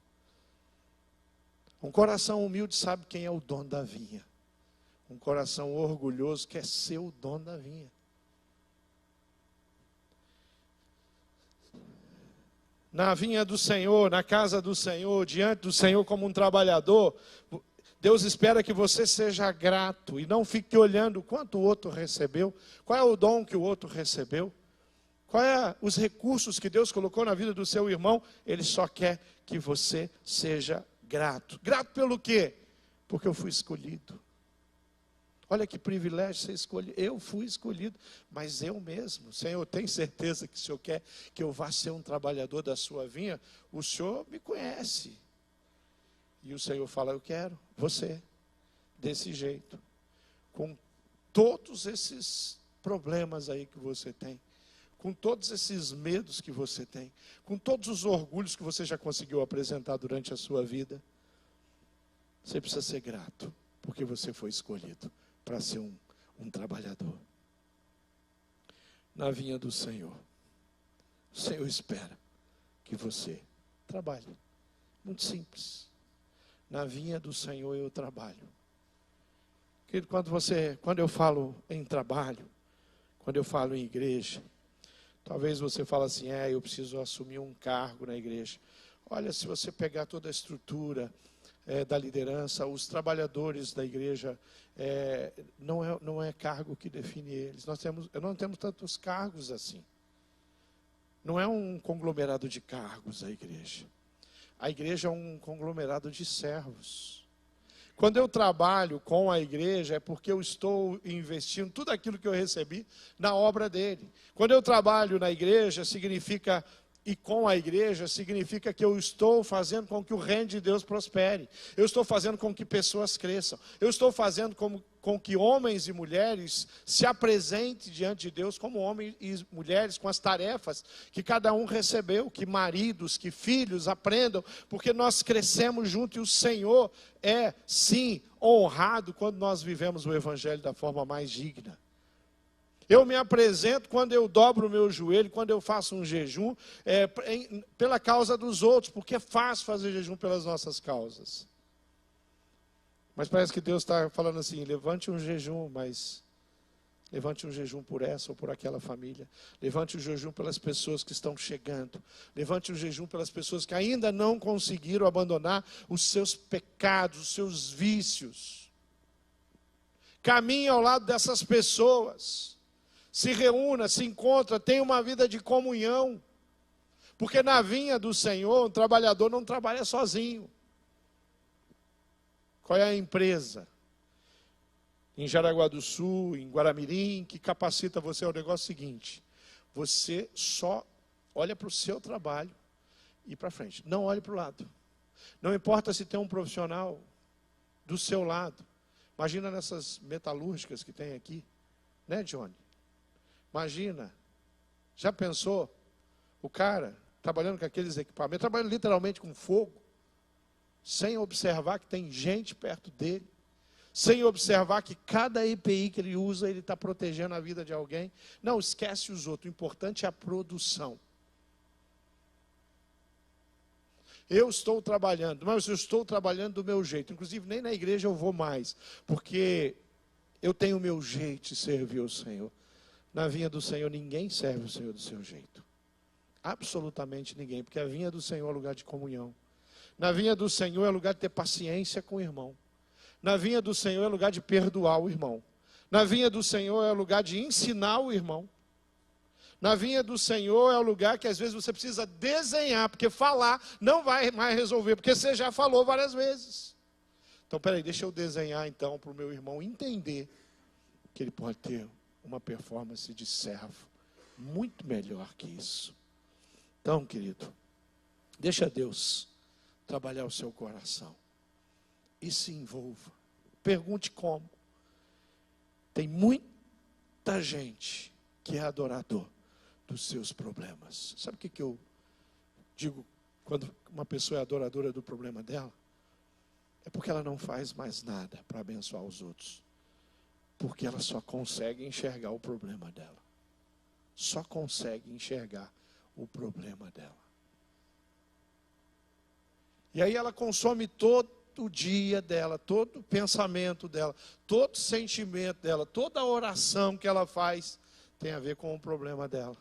Um coração humilde sabe quem é o dono da vinha. Um coração orgulhoso quer ser o dono da vinha. Na vinha do Senhor, na casa do Senhor, diante do Senhor como um trabalhador, Deus espera que você seja grato e não fique olhando quanto o outro recebeu, qual é o dom que o outro recebeu, qual é os recursos que Deus colocou na vida do seu irmão. Ele só quer que você seja grato. Grato pelo quê? Porque eu fui escolhido. Olha que privilégio ser escolhido. Eu fui escolhido, mas eu mesmo. Senhor, eu tenho certeza que o Senhor quer que eu vá ser um trabalhador da sua vinha. O Senhor me conhece. E o Senhor fala, eu quero você, desse jeito. Com todos esses problemas aí que você tem. Com todos esses medos que você tem. Com todos os orgulhos que você já conseguiu apresentar durante a sua vida. Você precisa ser grato, porque você foi escolhido para ser um trabalhador. Na vinha do Senhor, o Senhor espera que você trabalhe. Muito simples. Na vinha do Senhor eu trabalho. Querido, quando eu falo em trabalho, quando eu falo em igreja, talvez você fale assim, eu preciso assumir um cargo na igreja. Olha, se você pegar toda a estrutura da liderança, os trabalhadores da igreja, não é cargo que define eles. Nós não temos tantos cargos assim. Não é um conglomerado de cargos a igreja. A igreja é um conglomerado de servos. Quando eu trabalho com a igreja, é porque eu estou investindo tudo aquilo que eu recebi na obra dele. Quando eu trabalho na igreja, e com a igreja, significa que eu estou fazendo com que o reino de Deus prospere. Eu estou fazendo com que pessoas cresçam. Eu estou fazendo com que homens e mulheres se apresentem diante de Deus como homens e mulheres com as tarefas que cada um recebeu, que maridos, que filhos aprendam, porque nós crescemos junto e o Senhor é, sim, honrado quando nós vivemos o Evangelho da forma mais digna. Eu me apresento quando eu dobro o meu joelho, quando eu faço um jejum, pela causa dos outros, porque é fácil fazer jejum pelas nossas causas. Mas parece que Deus está falando assim, levante um jejum, mas levante um jejum por essa ou por aquela família. Levante um jejum pelas pessoas que estão chegando. Levante um jejum pelas pessoas que ainda não conseguiram abandonar os seus pecados, os seus vícios. Caminhe ao lado dessas pessoas. Se reúna, se encontra, tenha uma vida de comunhão. Porque na vinha do Senhor, um trabalhador não trabalha sozinho. Qual é a empresa? Em Jaraguá do Sul, em Guaramirim, que capacita você ao negócio seguinte. Você só olha para o seu trabalho e para frente. Não olhe para o lado. Não importa se tem um profissional do seu lado. Imagina nessas metalúrgicas que tem aqui. Né, Johnny? Imagina, já pensou o cara trabalhando com aqueles equipamentos, trabalhando literalmente com fogo, sem observar que tem gente perto dele, sem observar que cada EPI que ele usa, ele está protegendo a vida de alguém. Não, esquece os outros, o importante é a produção. Eu estou trabalhando, mas eu estou trabalhando do meu jeito, inclusive nem na igreja eu vou mais, porque eu tenho o meu jeito de servir o Senhor. Na vinha do Senhor, ninguém serve o Senhor do seu jeito. Absolutamente ninguém, porque a vinha do Senhor é lugar de comunhão. Na vinha do Senhor é lugar de ter paciência com o irmão. Na vinha do Senhor é lugar de perdoar o irmão. Na vinha do Senhor é o lugar de ensinar o irmão. Na vinha do Senhor é o lugar que às vezes você precisa desenhar, porque falar não vai mais resolver, porque você já falou várias vezes. Então, peraí, deixa eu desenhar então para o meu irmão entender que ele pode ter uma performance de servo muito melhor que isso. Então, querido, deixa Deus trabalhar o seu coração e se envolva. Pergunte como. Tem muita gente que é adorador dos seus problemas. Sabe o que eu digo quando uma pessoa é adoradora do problema dela? É porque ela não faz mais nada para abençoar os outros. Porque ela só consegue enxergar o problema dela. Só consegue enxergar o problema dela. E aí ela consome todo o dia dela, todo o pensamento dela, todo o sentimento dela, toda a oração que ela faz tem a ver com o problema dela.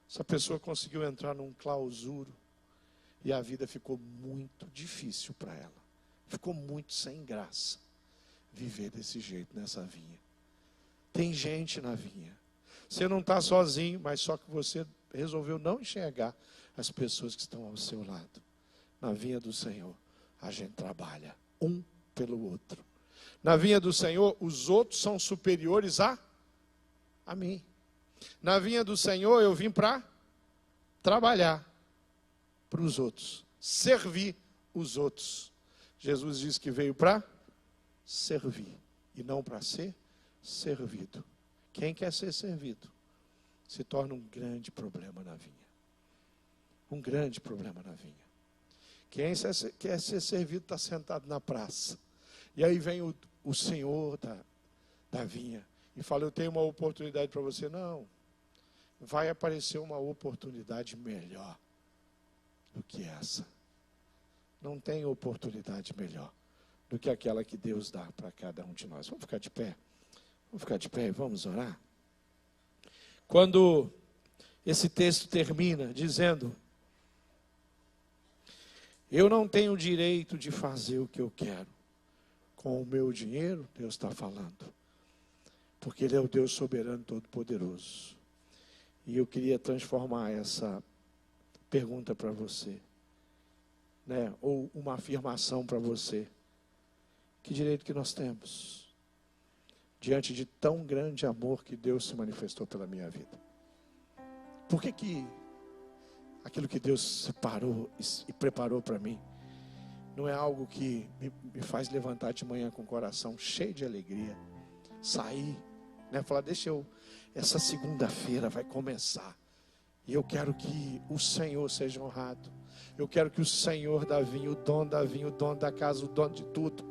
Essa pessoa conseguiu entrar num clausuro e a vida ficou muito difícil para ela. Ficou muito sem graça viver desse jeito nessa vinha. Tem gente na vinha. Você não está sozinho, mas só que você resolveu não enxergar as pessoas que estão ao seu lado. Na vinha do Senhor, a gente trabalha um pelo outro. Na vinha do Senhor, os outros são superiores a mim. Na vinha do Senhor, eu vim para trabalhar para os outros, servir os outros. Jesus disse que veio para servir e não para ser servido. Quem quer ser servido se torna um grande problema na vinha. Um grande problema na vinha. Quem quer ser servido está sentado na praça. E aí vem o senhor da vinha e fala, eu tenho uma oportunidade para você. Não, vai aparecer uma oportunidade melhor do que essa. Não tem oportunidade melhor do que aquela que Deus dá para cada um de nós. Vamos ficar de pé? Vamos ficar de pé e vamos orar? Quando esse texto termina dizendo, eu não tenho o direito de fazer o que eu quero com o meu dinheiro, Deus está falando, porque Ele é o Deus soberano todo-poderoso. E eu queria transformar essa pergunta para você, né? Ou uma afirmação para você. Que direito que nós temos diante de tão grande amor que Deus se manifestou pela minha vida? Por que aquilo que Deus separou e preparou para mim não é algo que me faz levantar de manhã com o coração cheio de alegria, sair, né? Falar, essa segunda-feira vai começar e eu quero que o Senhor seja honrado. Eu quero que o Senhor da vinha, o dono da vinha, o dono da casa, o dono de tudo,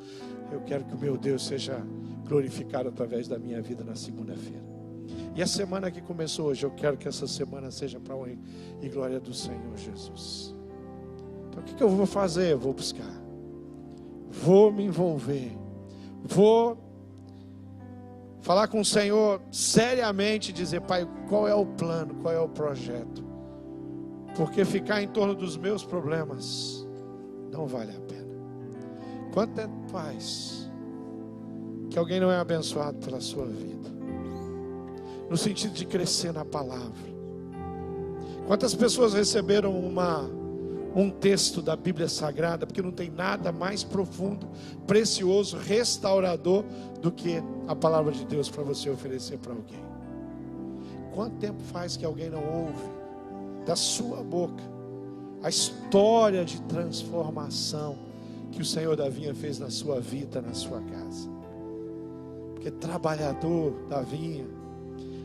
eu quero que o meu Deus seja glorificado através da minha vida na segunda-feira. E a semana que começou hoje, eu quero que essa semana seja para a honra e glória do Senhor Jesus. Então o que eu vou fazer? Eu vou buscar, vou me envolver, vou falar com o Senhor seriamente, dizer, Pai, qual é o plano, qual é o projeto? Porque ficar em torno dos meus problemas não vale a pena. Quanto tempo faz que alguém não é abençoado pela sua vida? No sentido de crescer na palavra. Quantas pessoas receberam um texto da Bíblia Sagrada, porque não tem nada mais profundo, precioso, restaurador do que a palavra de Deus para você oferecer para alguém? Quanto tempo faz que alguém não ouve da sua boca a história de transformação que o Senhor da vinha fez na sua vida, na sua casa? Porque trabalhador da vinha,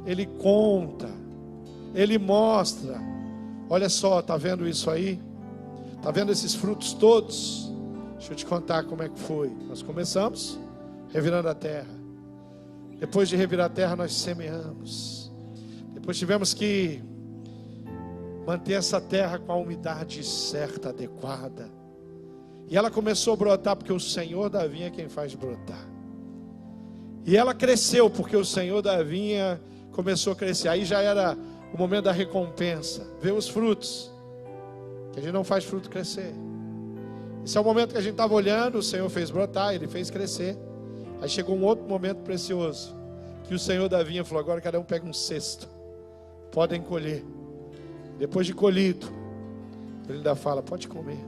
ele conta, ele mostra. Olha só, está vendo isso aí? Está vendo esses frutos todos? Deixa eu te contar como é que foi. Nós começamos revirando a terra. Depois de revirar a terra, nós semeamos. Depois tivemos que manter essa terra com a umidade certa, adequada. E ela começou a brotar porque o Senhor da vinha é quem faz brotar. E ela cresceu porque o Senhor da vinha começou a crescer. Aí já era o momento da recompensa. Ver os frutos. Que a gente não faz fruto crescer. Esse é o momento que a gente estava olhando, o Senhor fez brotar, Ele fez crescer. Aí chegou um outro momento precioso, que o Senhor da vinha falou: agora cada um pega um cesto, podem colher. Depois de colhido, ele ainda fala: pode comer,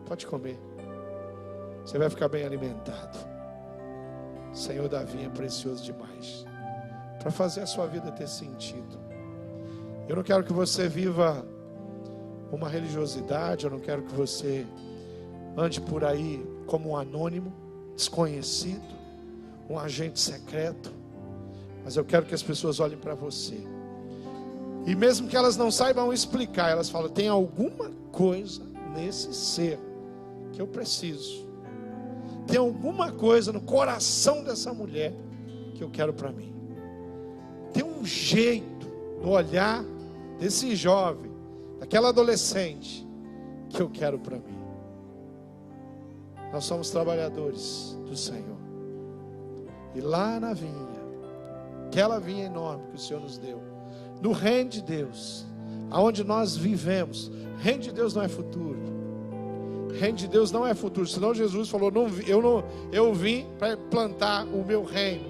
pode comer, você vai ficar bem alimentado. O Senhor da vinha é precioso demais para fazer a sua vida ter sentido. Eu não quero que você viva uma religiosidade, eu não quero que você ande por aí como um anônimo, desconhecido, um agente secreto, mas eu quero que as pessoas olhem para você, e mesmo que elas não saibam explicar, elas falam: tem alguma coisa nesse ser que eu preciso, tem alguma coisa no coração dessa mulher que eu quero para mim, tem um jeito no olhar desse jovem, daquela adolescente, que eu quero para mim. Nós somos trabalhadores do Senhor, e lá na vinha, aquela vinha enorme que o Senhor nos deu, no reino de Deus, aonde nós vivemos, reino de Deus não é futuro, reino de Deus não é futuro, senão Jesus falou: eu vim para plantar o meu reino,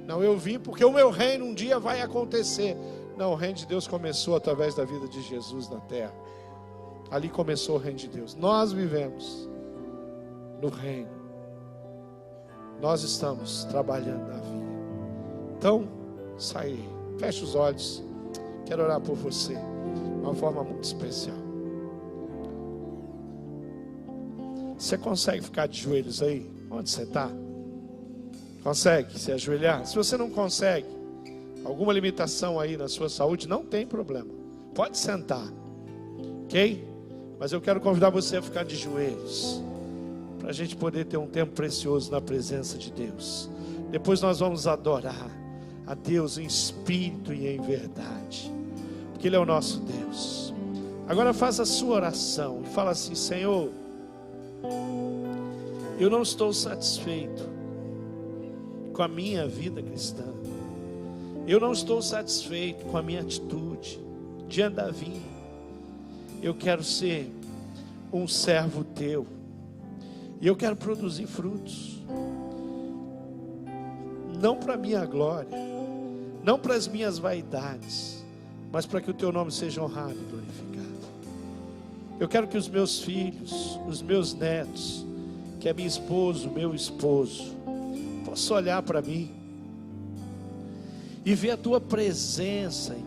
não, eu vim porque o meu reino um dia vai acontecer. Não, o reino de Deus começou através da vida de Jesus na terra, ali começou o reino de Deus, nós vivemos no reino, nós estamos trabalhando na vinha. Então, sai, fecha os olhos, quero orar por você, de uma forma muito especial. Você consegue ficar de joelhos aí, onde você está? Consegue se ajoelhar? Se você não consegue, alguma limitação aí na sua saúde, não tem problema, pode sentar, ok? Mas eu quero convidar você a ficar de joelhos, para a gente poder ter um tempo precioso na presença de Deus. Depois nós vamos adorar a Deus em espírito e em verdade, porque Ele é o nosso Deus. Agora faça a sua oração e fala assim: Senhor, eu não estou satisfeito com a minha vida cristã, eu não estou satisfeito com a minha atitude diante da vinha. Eu quero ser um servo teu, e eu quero produzir frutos, não para a minha glória, não para as minhas vaidades, mas para que o teu nome seja honrado e glorificado. Eu quero que os meus filhos, os meus netos, que é minha esposa, o meu esposo, possam olhar para mim e ver a tua presença em mim.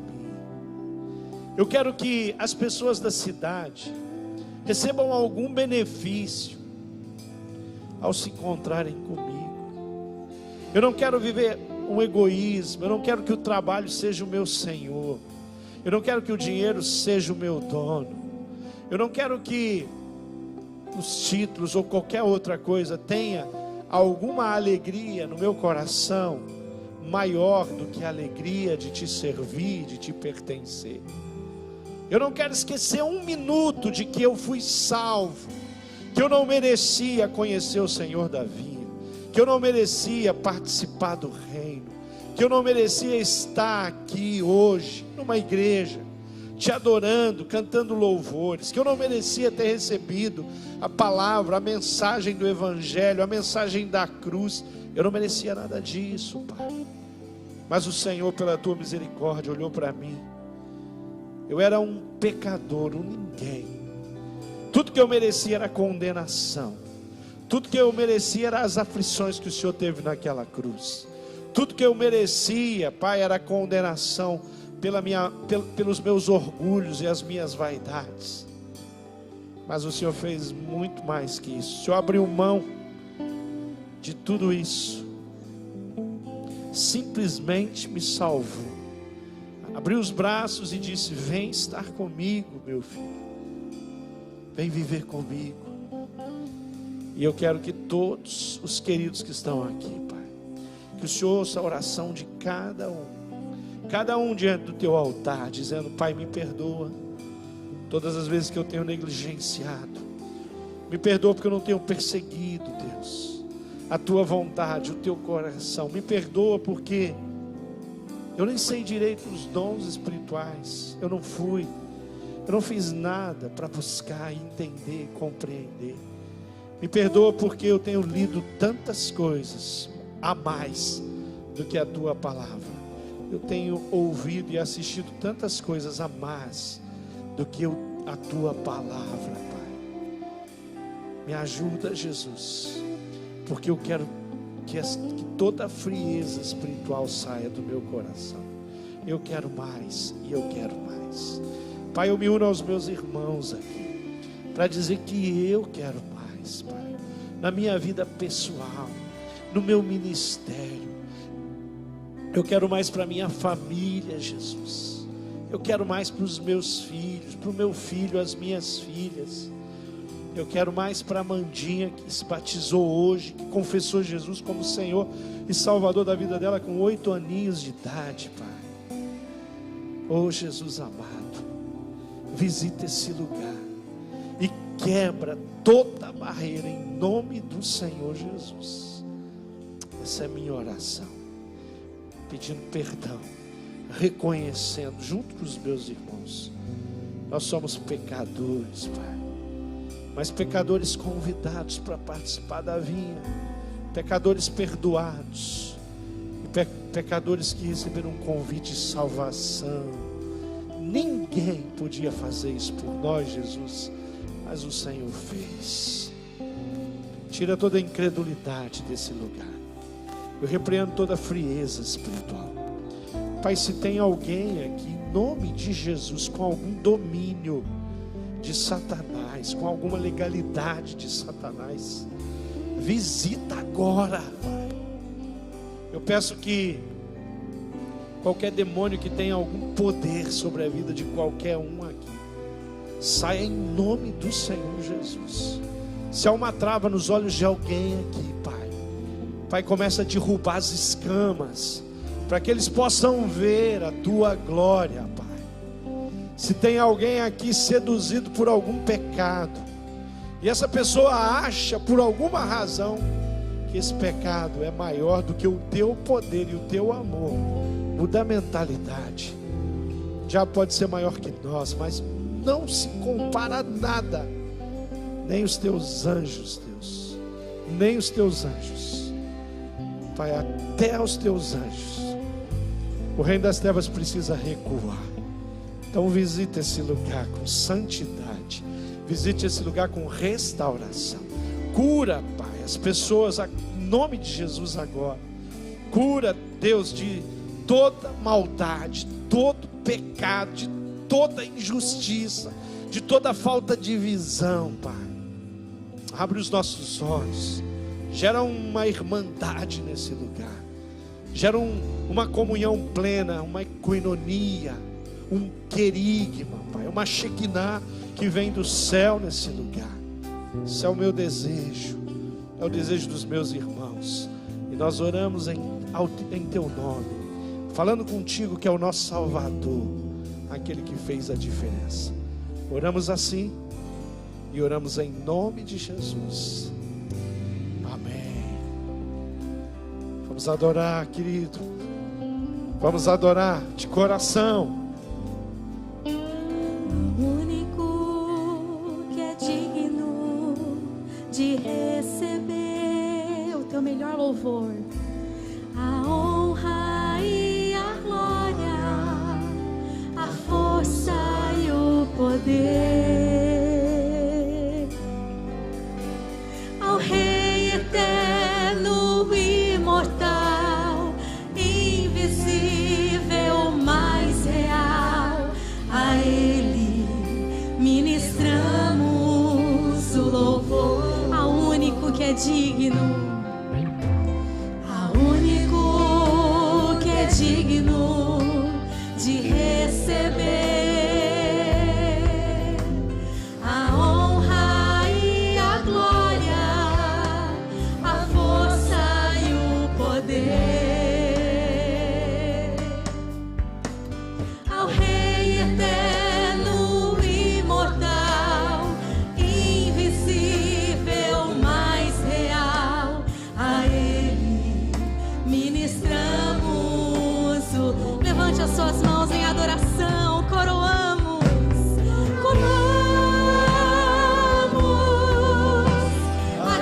Eu quero que as pessoas da cidade recebam algum benefício ao se encontrarem comigo. Eu não quero viver um egoísmo, eu não quero que o trabalho seja o meu senhor, eu não quero que o dinheiro seja o meu dono, eu não quero que os títulos ou qualquer outra coisa tenha alguma alegria no meu coração maior do que a alegria de te servir, de te pertencer. Eu não quero esquecer um minuto de que eu fui salvo, que eu não merecia conhecer o Senhor da vinha, que eu não merecia participar do reino, que eu não merecia estar aqui hoje numa igreja te adorando, cantando louvores, que eu não merecia ter recebido a palavra, a mensagem do evangelho, a mensagem da cruz. Eu não merecia nada disso, Pai, mas o Senhor, pela tua misericórdia, olhou para mim. Eu era um pecador, um ninguém. Tudo que eu merecia era condenação, tudo que eu merecia era as aflições que o Senhor teve naquela cruz. Tudo que eu merecia, Pai, era condenação pelos meus orgulhos e as minhas vaidades. Mas o Senhor fez muito mais que isso. O Senhor abriu mão de tudo isso, simplesmente me salvou, abriu os braços e disse: vem estar comigo, meu filho, vem viver comigo. E eu quero que todos os queridos que estão aqui, Pai, que o Senhor ouça a oração de cada um diante do teu altar, dizendo: Pai, me perdoa todas as vezes que eu tenho negligenciado, me perdoa porque eu não tenho perseguido, Deus, a tua vontade, o teu coração. Me perdoa porque eu nem sei direito os dons espirituais, eu não fiz nada para buscar, entender, compreender. Me perdoa porque eu tenho lido tantas coisas a mais do que a tua palavra. Eu tenho ouvido e assistido tantas coisas a mais do que a tua palavra, Pai. Me ajuda, Jesus, porque eu quero que toda a frieza espiritual saia do meu coração. Eu quero mais e eu quero mais. Pai, eu me uno aos meus irmãos aqui para dizer que eu quero mais, Pai, na minha vida pessoal, no meu ministério. Eu quero mais para minha família, Jesus. Eu quero mais para os meus filhos, para o meu filho, as minhas filhas. Eu quero mais para a Amandinha, que se batizou hoje, que confessou Jesus como Senhor e Salvador da vida dela com 8 aninhos de idade, Pai. Oh, Jesus amado, visita esse lugar e quebra toda barreira em nome do Senhor Jesus. Essa é a minha oração, pedindo perdão, reconhecendo junto com os meus irmãos, nós somos pecadores, Pai, mas pecadores convidados para participar da vinha, pecadores perdoados, pecadores que receberam um convite de salvação. Ninguém podia fazer isso por nós, Jesus, mas o Senhor fez. Tira toda a incredulidade desse lugar. Eu repreendo toda a frieza espiritual. Pai, se tem alguém aqui, em nome de Jesus, com algum domínio de Satanás, com alguma legalidade de Satanás, visita agora, Pai. Eu peço que qualquer demônio que tenha algum poder sobre a vida de qualquer um aqui, saia em nome do Senhor Jesus. Se há uma trava nos olhos de alguém aqui, Pai, Pai, começa a derrubar as escamas, para que eles possam ver a tua glória, Pai. Se tem alguém aqui seduzido por algum pecado, e essa pessoa acha por alguma razão que esse pecado é maior do que o teu poder e o teu amor, muda a mentalidade. O diabo pode ser maior que nós, mas não se compara a nada, nem os teus anjos, Deus, nem os teus anjos, Pai, até os teus anjos. O reino das trevas precisa recuar. Então visita esse lugar com santidade, visite esse lugar com restauração. Cura, Pai, as pessoas em nome de Jesus agora. Cura, Deus, de toda maldade, todo pecado, de toda injustiça, de toda falta de visão, Pai. Abre os nossos olhos, gera uma irmandade nesse lugar, gera uma comunhão plena, uma koinonia, um querigma, Pai, uma shekinah que vem do céu nesse lugar. Esse é o meu desejo, é o desejo dos meus irmãos, e nós oramos em teu nome, falando contigo que é o nosso Salvador, aquele que fez a diferença. Oramos assim e oramos em nome de Jesus. Amém. Vamos adorar, querido. Vamos adorar de coração. O único que é digno de receber o teu melhor louvor, a honra e a glória, a força e o poder, ao Rei eterno, imortal, invisível, mais real, a Ele ministramos o louvor, ao único que é digno, ao único que é digno de receber a honra e a glória, a força e o poder, ao Rei eterno, imortal, invisível, mais real, a Ele ministramos o... Levante as suas mãos em adoração, coroamos, coroamos a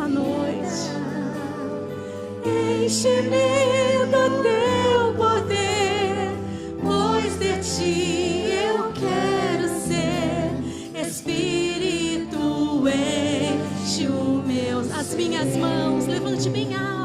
nessa noite. Enche-me do teu poder, pois de ti eu quero ser. Espírito, enche as minhas mãos, levante bem alto.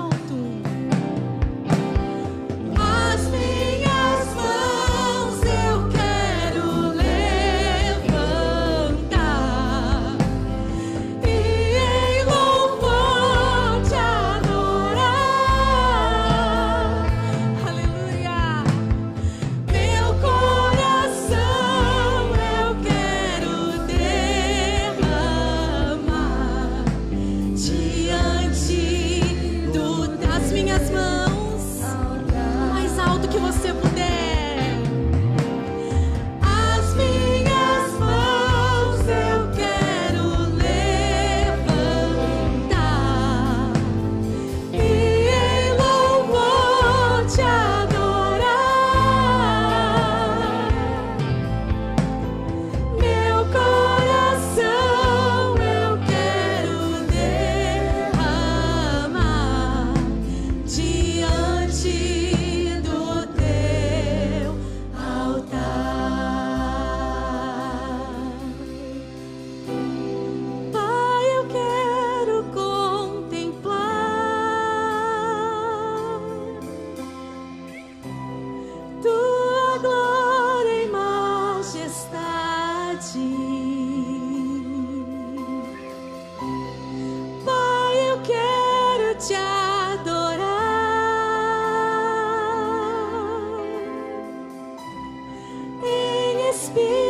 Espírito.